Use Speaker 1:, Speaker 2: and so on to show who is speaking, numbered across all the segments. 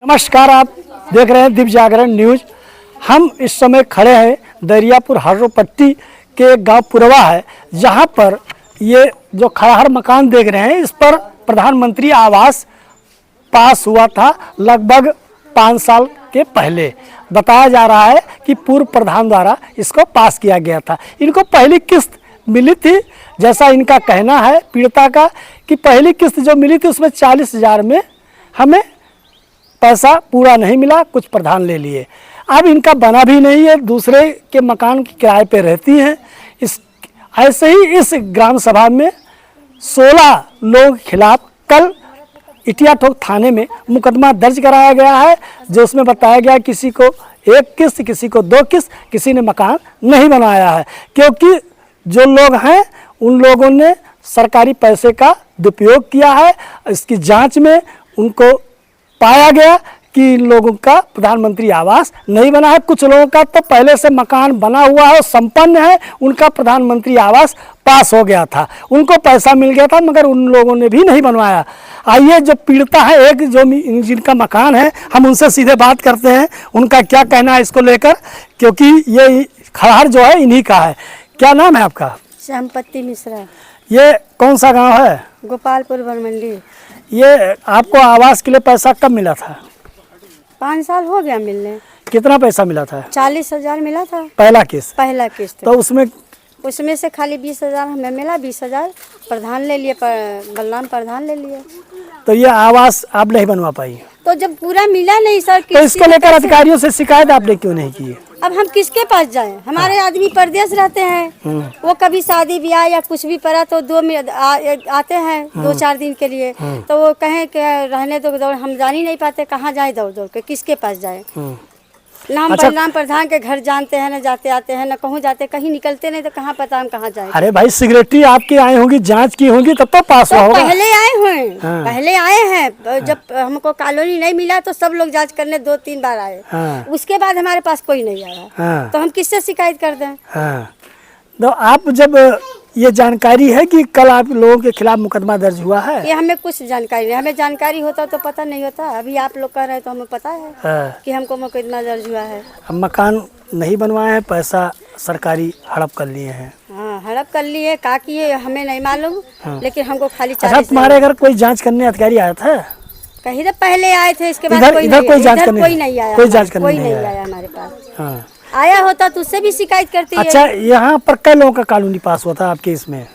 Speaker 1: नमस्कार, आप देख रहे हैं दिव्य जागरण न्यूज। हम इस समय खड़े हैं दरियापुर हर्रोपट्टी के गांव पुरवा है, जहां पर ये जो खड़हर मकान देख रहे हैं, इस पर प्रधानमंत्री आवास पास हुआ था लगभग 5 साल के पहले। बताया जा रहा है कि पूर्व प्रधान द्वारा इसको पास किया गया था। इनको पहली किस्त मिली थी, जैसा इनका कहना है पीड़िता का, कि पहली किस्त जो मिली थी उसमें 40,000 में हमें पैसा पूरा नहीं मिला, कुछ प्रधान ले लिए। अब इनका बना भी नहीं है, दूसरे के मकान के किराए पे रहती हैं। इस ऐसे ही इस ग्राम सभा में 16 लोगों के खिलाफ कल इटिया ठोक थाने में मुकदमा दर्ज कराया गया है, जो उसमें बताया गया किसी को 1 किस्त, किसी को 2 किस्त, किसी ने मकान नहीं बनाया है, क्योंकि जो लोग हैं उन लोगों ने सरकारी पैसे का दुरुपयोग किया है। इसकी जांच में उनको पाया गया कि इन लोगों का प्रधानमंत्री आवास नहीं बना है। कुछ लोगों का तो पहले से मकान बना हुआ है, संपन्न है, उनका प्रधानमंत्री आवास पास हो गया था, उनको पैसा मिल गया था, मगर उन लोगों ने भी नहीं बनवाया। आइए, जो पीड़िता है एक जो जिनका मकान है, हम उनसे सीधे बात करते हैं, उनका क्या कहना है इसको लेकर, क्योंकि ये खड़हर जो है इन्हीं का है। क्या नाम है आपका?
Speaker 2: संपत्ति मिश्रा।
Speaker 1: ये कौन सा गाँव है?
Speaker 2: गोपालपुर बनमंडी।
Speaker 1: ये आपको आवास के लिए पैसा कब मिला था?
Speaker 2: 5 साल हो गया मिलने।
Speaker 1: कितना पैसा मिला था?
Speaker 2: 40,000 मिला था
Speaker 1: पहला किस्त।
Speaker 2: पहला किस्त।
Speaker 1: तो उसमें
Speaker 2: से खाली 20,000 हमें मिला, 20,000 प्रधान ले लिए, बलराम प्रधान ले लिए।
Speaker 1: तो ये आवास आप नहीं बनवा पाई?
Speaker 2: तो जब पूरा मिला नहीं सर,
Speaker 1: तो इसको लेकर अधिकारियों से शिकायत आपने क्यों नहीं की?
Speaker 2: अब हम किसके पास जाएं? हमारे आदमी परदेश रहते हैं, वो कभी शादी ब्याह या कुछ भी पड़ा तो आते हैं 2-4 दिन के लिए, तो वो कहें कि रहने दो, हम जान ही नहीं पाते कहाँ जाए, दौड़ दौड़ के किसके पास जाए। ना हम बलराम प्रधान के घर जानते हैं, ना जाते आते हैं, ना कहूँ जाते, कहीं निकलते नहीं, तो कहाँ पता हम कहाँ जाए।
Speaker 1: अरे भाई, सिक्योरिटी आपकी आई होंगी, जांच की होंगी, तब तो पास हुआ होगा।
Speaker 2: पहले आए हुए पहले आए हैं। जब हमको कॉलोनी नहीं मिला तो सब लोग जांच करने 2-3 बार आए। उसके बाद हमारे पास कोई नहीं आया, तो हम किससे शिकायत कर दें?
Speaker 1: तो आप जब ये जानकारी है कि कल आप लोगों के खिलाफ मुकदमा दर्ज हुआ है?
Speaker 2: ये हमें कुछ जानकारी नहीं, हमें जानकारी होता तो पता नहीं होता। अभी आप लोग कह रहे हैं तो हमें पता है कि हमको मुकदमा दर्ज हुआ है।
Speaker 1: अब मकान नहीं बनवाए हैं, पैसा सरकारी हड़प कर लिए हैं।
Speaker 2: हाँ, हड़प कर लिए, का किए हमें नहीं मालूम, लेकिन हमको खाली 40।
Speaker 1: अच्छा, तुम्हारे घर कोई जाँच करने अधिकारी आया था?
Speaker 2: कहीं तो पहले आए थे, इसके बाद
Speaker 1: कोई जांच करने
Speaker 2: कोई नहीं आया,
Speaker 1: कोई जांच करने
Speaker 2: कोई नहीं आया हमारे पास।
Speaker 1: हाँ,
Speaker 2: आया होता तो उससे भी शिकायत करती है।
Speaker 1: अच्छा, यहाँ पर कई लोगों का कॉलोनी पास हुआ था आपके इसमें?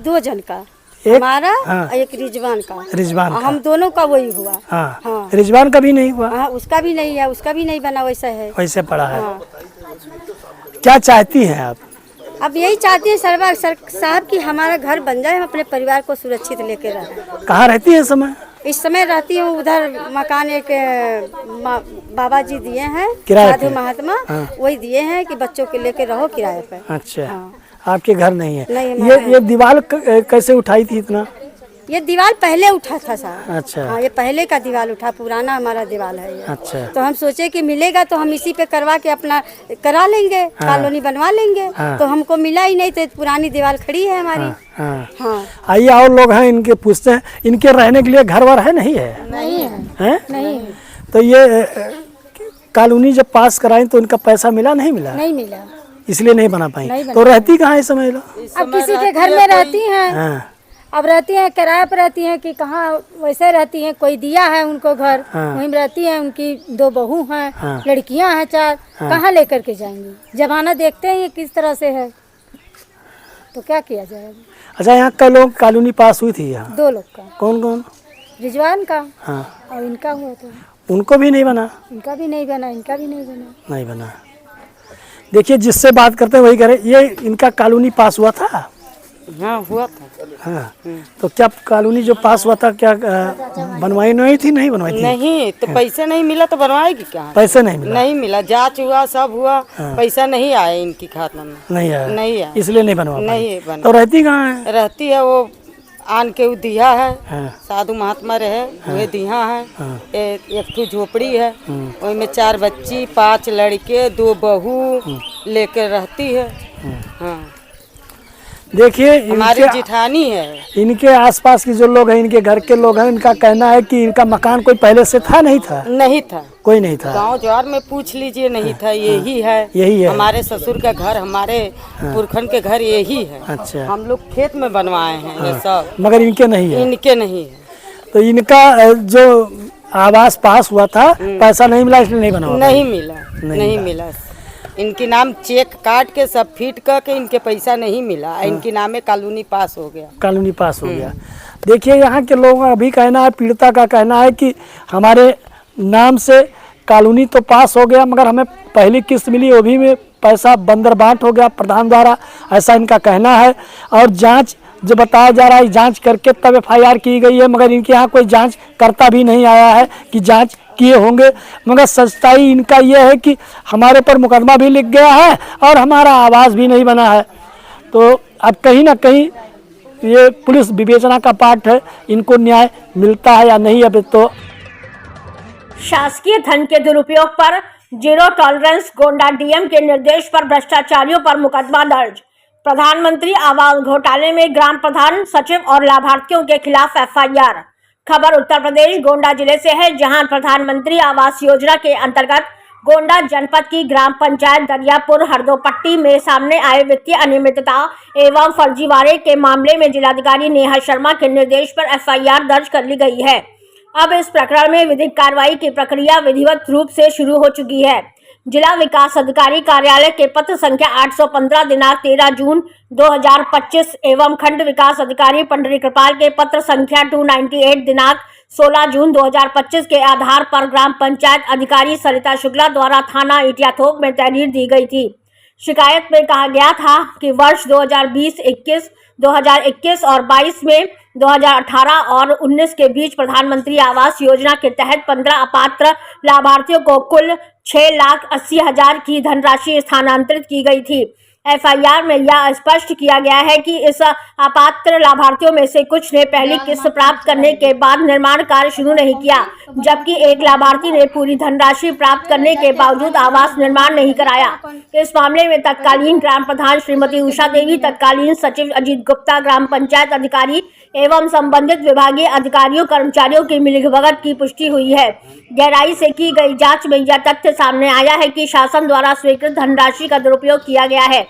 Speaker 2: 2 जन का,
Speaker 1: एक
Speaker 2: हमारा,
Speaker 1: हाँ,
Speaker 2: एक रिजवान का।
Speaker 1: रिजवान
Speaker 2: हम दोनों का वही हुआ।
Speaker 1: हाँ। रिजवान का भी नहीं हुआ?
Speaker 2: हाँ, उसका भी नहीं है, उसका भी नहीं बना, वैसा है,
Speaker 1: वैसे पड़ा है।
Speaker 2: हाँ।
Speaker 1: क्या चाहती हैं आप?
Speaker 2: अब यही चाहती है साहब कि हमारा घर बन जाए, हम अपने परिवार को सुरक्षित लेके रहें।
Speaker 1: कहाँ रहती है
Speaker 2: इस समय रहती हूँ उधर मकान, एक बाबा जी दिए हैं, साधु महात्मा, वही दिए हैं कि बच्चों के लेके रहो किराए पे।
Speaker 1: अच्छा, आपके घर नहीं है?
Speaker 2: नहीं,
Speaker 1: ये दीवार कैसे उठाई थी इतना?
Speaker 2: ये दीवार पहले उठा था साहब।
Speaker 1: अच्छा।
Speaker 2: हाँ, ये पहले का दीवार उठा, पुराना हमारा दीवार है ये।
Speaker 1: अच्छा।
Speaker 2: तो हम सोचे कि मिलेगा तो हम इसी पे करवा के अपना करा लेंगे, कॉलोनी बनवा लेंगे। तो हमको मिला ही नहीं, तो पुरानी दीवार खड़ी है हमारी। हाँ।
Speaker 1: आइए, और लोग हैं, इनके पूछते हैं, इनके रहने के लिए घर वर है? नहीं है?
Speaker 2: नहीं है, नहीं है।
Speaker 1: तो ये कॉलोनी जब पास कराई तो इनका पैसा मिला? नहीं मिला?
Speaker 2: नहीं मिला,
Speaker 1: इसलिए नहीं बना पाई। तो रहती कहाँ है समझ लो?
Speaker 2: अब किसी के घर में रहती हैं। अब रहती हैं, किराए पर रहती हैं कि कहाँ, वैसे रहती हैं। कोई दिया है उनको घर, वहीं रहती हैं। उनकी 2 बहू हैं, लड़कियां हैं 4, कहाँ लेकर के जाएंगी? जमाना देखते हैं ये किस तरह से है, तो क्या किया जाएगा।
Speaker 1: अच्छा, यहाँ कई लोग कॉलोनी पास हुई थी यहाँ?
Speaker 2: 2 लोग का।
Speaker 1: कौन कौन?
Speaker 2: रिजवान का,
Speaker 1: हाँ।
Speaker 2: और इनका हुआ तो
Speaker 1: उनको भी नहीं बना?
Speaker 2: इनका भी नहीं बना, इनका भी नहीं बना।
Speaker 1: नहीं बना। देखिए, जिससे बात करते हैं वही करे। ये इनका कॉलोनी पास हुआ था?
Speaker 3: हाँ, हुआ था।
Speaker 1: हाँ, तो क्या कॉलोनी जो पास हुआ था, क्या बनवाई नहीं थी? नहीं बनवाई थी?
Speaker 3: नहीं, तो पैसे नहीं मिला तो बनवाएगी क्या?
Speaker 1: पैसे नहीं मिला?
Speaker 3: नहीं मिला, जांच हुआ, सब हुआ, पैसा नहीं आया इनकी खाता में। नहीं आया,
Speaker 1: इसलिए नहीं बनवा
Speaker 3: नहीं बना।
Speaker 1: तो रहती कहाँ है?
Speaker 3: रहती है वो आन के दिया है, साधु महात्मा रहे, वह दिया है। एक ठो झोपड़ी है, उसमें 4 बच्ची, 5 लड़के, 2 बहू लेकर रहती है। हाँ।
Speaker 1: देखिए
Speaker 3: हमारी
Speaker 1: इनके
Speaker 3: जिठानी है।
Speaker 1: इनके आसपास के जो लोग हैं, इनके घर के लोग हैं, इनका कहना है कि इनका मकान कोई पहले से था नहीं था?
Speaker 3: नहीं था,
Speaker 1: कोई नहीं था।
Speaker 3: गांव ज्वार में पूछ लीजिए, नहीं था। यही है,
Speaker 1: यही है।
Speaker 3: हमारे ससुर का घर, हमारे पुरखन के घर यही है।
Speaker 1: अच्छा।
Speaker 3: हम लोग खेत में बनवाए हैं ये सब,
Speaker 1: मगर इनके नहीं है।
Speaker 3: इनके नहीं है।
Speaker 1: तो इनका जो आवास पास हुआ था, पैसा नहीं मिला इसलिए नहीं बना हुआ?
Speaker 3: नहीं मिला, नहीं मिला। इनके नाम चेक काट के सब फीट करके इनके पैसा नहीं मिला। इनके नामे कॉलोनी पास हो गया।
Speaker 1: कानूनी पास हो गया। देखिए यहाँ के लोगों का अभी कहना है, पीड़िता का कहना है कि हमारे नाम से कॉलोनी तो पास हो गया, मगर हमें पहली किस्त मिली, वो भी में पैसा बंदर बांट हो गया प्रधान द्वारा, ऐसा इनका कहना है। और जांच जो बताया जा रहा है, जांच करके तब FIR की गई है, मगर इनके यहाँ कोई जांच करता भी नहीं आया है कि जांच किए होंगे। मगर सच्चाई इनका यह है कि हमारे पर मुकदमा भी लिख गया है और हमारा आवास भी नहीं बना है। तो अब कहीं ना कहीं ये पुलिस विवेचना का पार्ट है, इनको न्याय मिलता है या नहीं। अब तो
Speaker 4: शासकीय धन के दुरुपयोग पर जीरो टॉलरेंस, गोंडा डीएम के निर्देश पर भ्रष्टाचारियों पर मुकदमा दर्ज। प्रधानमंत्री आवास घोटाले में ग्राम प्रधान, सचिव और लाभार्थियों के खिलाफ FIR। खबर उत्तर प्रदेश गोंडा जिले से है, जहां प्रधानमंत्री आवास योजना के अंतर्गत गोंडा जनपद की ग्राम पंचायत दरियापुर हरदोपट्टी में सामने आए वित्तीय अनियमितता एवं फर्जीवाड़े के मामले में जिलाधिकारी नेहा शर्मा के निर्देश पर FIR दर्ज कर ली गई है। अब इस प्रकरण में विधिक कार्रवाई की प्रक्रिया विधिवत रूप से शुरू हो चुकी है। जिला विकास अधिकारी कार्यालय के पत्र संख्या 815 दिनांक 13 जून 2025 एवं खंड विकास अधिकारी पंडरी कृपाल के पत्र संख्या 298 दिनांक 16 जून 2025 के आधार पर ग्राम पंचायत अधिकारी सरिता शुक्ला द्वारा थाना इटियाथोक में तहरीर दी गई थी। शिकायत में कहा गया था कि वर्ष 2020-21, 2021 और 22 में 2018 और 19 के बीच प्रधानमंत्री आवास योजना के तहत 15 अपात्र लाभार्थियों को कुल 6,80,000 की धनराशि स्थानांतरित की गई थी। FIR में यह स्पष्ट किया गया है कि इस अपात्र लाभार्थियों में से कुछ ने पहली किस्त प्राप्त करने के बाद निर्माण कार्य शुरू नहीं किया, जबकि एक लाभार्थी ने पूरी धनराशि प्राप्त करने के बावजूद आवास निर्माण नहीं कराया। इस मामले में तत्कालीन ग्राम प्रधान श्रीमती उषा देवी, तत्कालीन सचिव अजीत गुप्ता, ग्राम पंचायत अधिकारी एवं संबंधित विभागीय अधिकारियों कर्मचारियों की मिलीभगत की पुष्टि हुई है। गहराई से की गई जांच में यह तथ्य सामने आया है कि शासन द्वारा स्वीकृत धनराशि का दुरुपयोग किया गया है।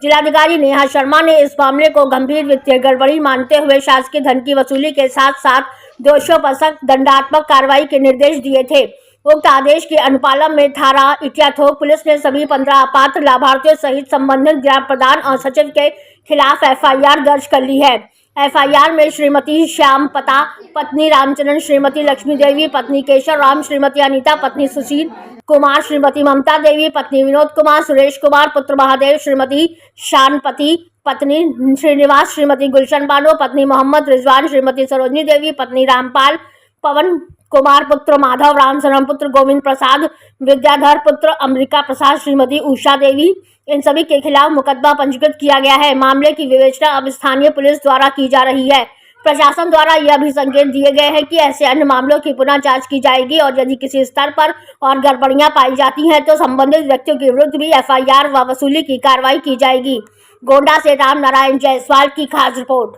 Speaker 4: जिलाधिकारी नेहा शर्मा ने इस मामले को गंभीर वित्तीय गड़बड़ी मानते हुए शासकीय धन की वसूली के साथ साथ दोषियों पर सख्त दंडात्मक कार्रवाई के निर्देश दिए थे। उक्त आदेश के अनुपालन में थाना इटियाथोक पुलिस ने सभी 15 अपात्र लाभार्थियों सहित संबंधित ग्राम प्रधान और सचिव के खिलाफ FIR दर्ज कर ली है। FIR में श्रीमती श्याम पता, पत्नी रामचंद्रन, श्रीमती लक्ष्मी देवी, पत्नी केशव राम, श्रीमती अनीता, पत्नी सुशील कुमार, श्रीमती ममता देवी, पत्नी विनोद कुमार, सुरेश कुमार, पुत्र महादेव, श्रीमती शानपति, पत्नी श्रीनिवास, श्रीमती गुलशन बानो, पत्नी मोहम्मद रिजवान, श्रीमती सरोजनी देवी, पत्नी रामपाल, पवन कुमार, पुत्र माधव, रामशरण पुत्र गोविंद प्रसाद, विद्याधर पुत्र अमृका प्रसाद, श्रीमती उषा देवी, इन सभी के खिलाफ मुकदमा पंजीकृत किया गया है। मामले की विवेचना अब स्थानीय पुलिस द्वारा की जा रही है। प्रशासन द्वारा यह भी संकेत दिए गए हैं कि ऐसे अन्य मामलों की पुनः जांच की जाएगी और यदि किसी स्तर पर और गड़बड़ियां पाई जाती हैं तो संबंधित व्यक्तियों के विरुद्ध भी FIR व वसूली की कार्रवाई की जाएगी। गोंडा से राम नारायण जायसवाल की खास रिपोर्ट।